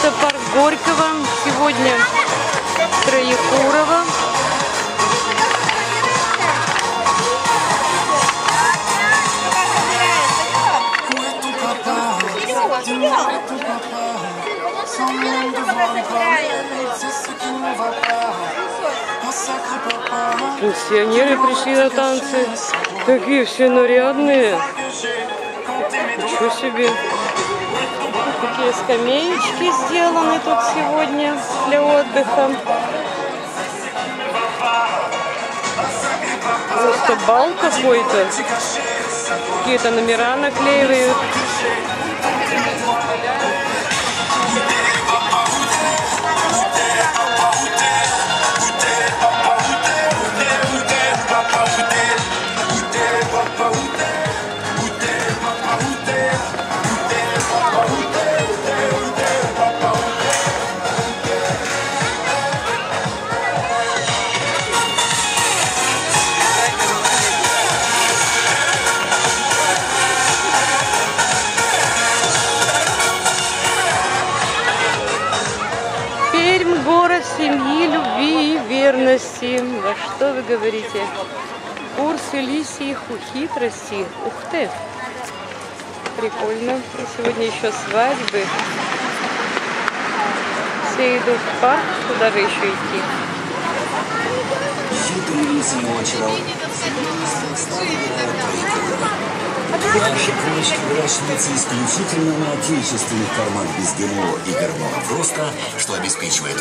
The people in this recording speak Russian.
Это парк Горького. Сегодня Троекурово. Пенсионеры пришли на танцы. Такие все нарядные. Ничего себе. Такие скамеечки сделаны тут сегодня для отдыха. Просто бал какой-то. Какие-то номера наклеивают. Город семьи, любви и верности. Во что вы говорите? Курсы лисьих хитрости. Ух ты! Прикольно. И сегодня еще свадьбы. Все идут в парк. Куда же еще идти? Наши книжки выращиваются исключительно на отечественных кормах без ГМО и гормонов роста, что обеспечивает